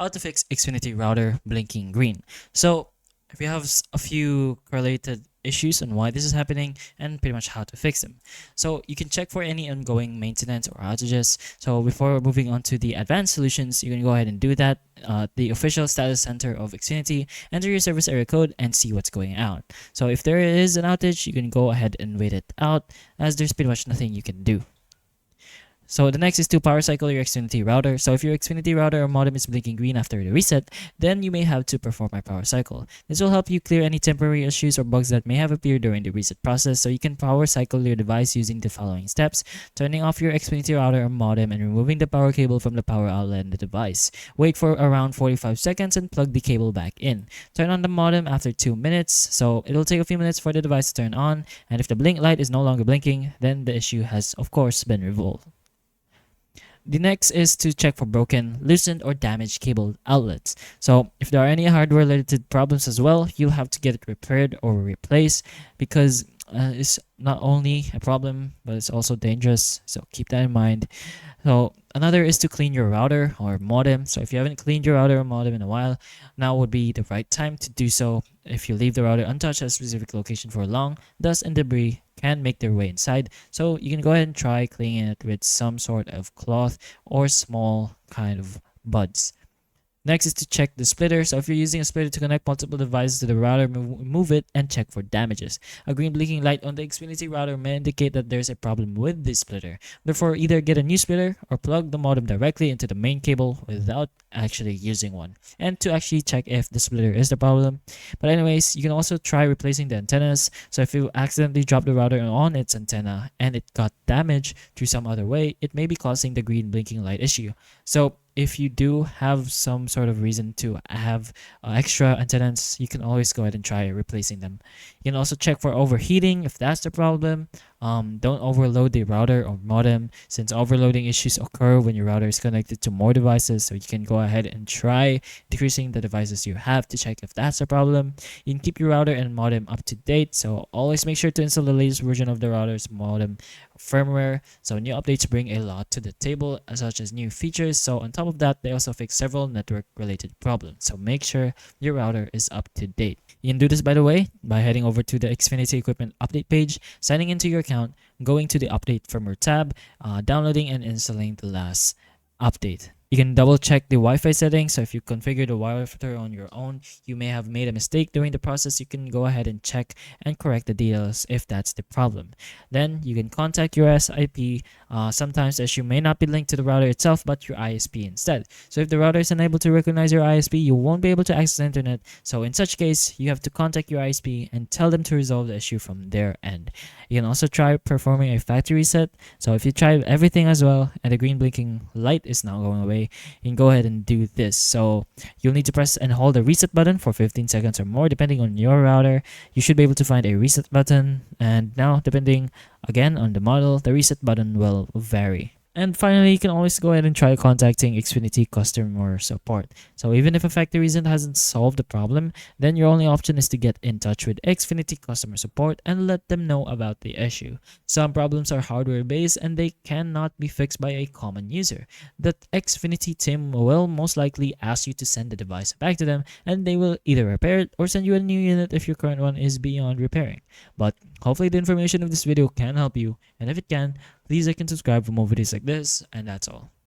How to fix Xfinity router blinking green. So if you have a few correlated issues on why this is happening and pretty much how to fix them. So you can check for any ongoing maintenance or outages. So before moving on to the advanced solutions, you can go ahead and do that. The official status center of Xfinity, enter your service area code and see what's going on. So if there is an outage, you can go ahead and wait it out as there's pretty much nothing you can do. So the next is to power cycle your Xfinity router. So if your Xfinity router or modem is blinking green after the reset, then you may have to perform a power cycle. This will help you clear any temporary issues or bugs that may have appeared during the reset process. So you can power cycle your device using the following steps: turning off your Xfinity router or modem and removing the power cable from the power outlet in the device. Wait for around 45 seconds and plug the cable back in. Turn on the modem after 2 minutes. So it'll take a few minutes for the device to turn on, and if the blink light is no longer blinking, then the issue has of course been resolved. The next is to check for broken, loosened, or damaged cable outlets. So if there are any hardware related problems as well, you'll have to get it repaired or replaced, because it's not only a problem but it's also dangerous, so keep that in mind. So another is to clean your router or modem. So if you haven't cleaned your router or modem in a while, now would be the right time to do so. If you leave the router untouched at a specific location for long, dust and debris can make their way inside. So you can go ahead and try cleaning it with some sort of cloth or small kind of buds. Next is to check the splitter. So if you're using a splitter to connect multiple devices to the router, move it and check for damages. A green blinking light on the Xfinity router may indicate that there's a problem with the splitter. Therefore, either get a new splitter or plug the modem directly into the main cable without actually using one, and to actually check if the splitter is the problem. But anyways, you can also try replacing the antennas. So if you accidentally drop the router on its antenna and it got damaged through some other way, it may be causing the green blinking light issue. So if you do have some sort of reason to have extra antennas, you can always go ahead and try replacing them. You can also check for overheating if that's the problem. Don't overload the router or modem, since overloading issues occur when your router is connected to more devices. So you can go ahead and try decreasing the devices you have to check if that's a problem. You can keep your router and modem up to date. So always make sure to install the latest version of the router's modem firmware. So new updates bring a lot to the table, such as new features. So on top of that, they also fix several network related problems. So make sure your router is up to date. You can do this, by the way, by heading over to the Xfinity equipment update page, signing into your account, going to the update firmware tab, downloading and installing the last update. You can double check the Wi-Fi settings. So if you configure the Wi-Fi on your own, you may have made a mistake during the process. You can go ahead and check and correct the details if that's the problem. Then you can contact your SIP. Sometimes the issue may not be linked to the router itself, but your ISP instead. So if the router is unable to recognize your ISP, you won't be able to access the internet. So in such case, you have to contact your ISP and tell them to resolve the issue from their end. You can also try performing a factory reset. So if you try everything as well and the green blinking light is now going away, you can go ahead and do this. So you'll need to press and hold the reset button for 15 seconds or more depending on your router. You should be able to find a reset button, and now depending again on the model, the reset button will vary. And finally, you can always go ahead and try contacting Xfinity customer support. So even if a factory reset hasn't solved the problem, then your only option is to get in touch with Xfinity customer support and let them know about the issue. Some problems are hardware based and they cannot be fixed by a common user. The Xfinity team will most likely ask you to send the device back to them, and they will either repair it or send you a new unit if your current one is beyond repairing. But hopefully the information of this video can help you, and if it can, please like and subscribe for more videos like this, and that's all.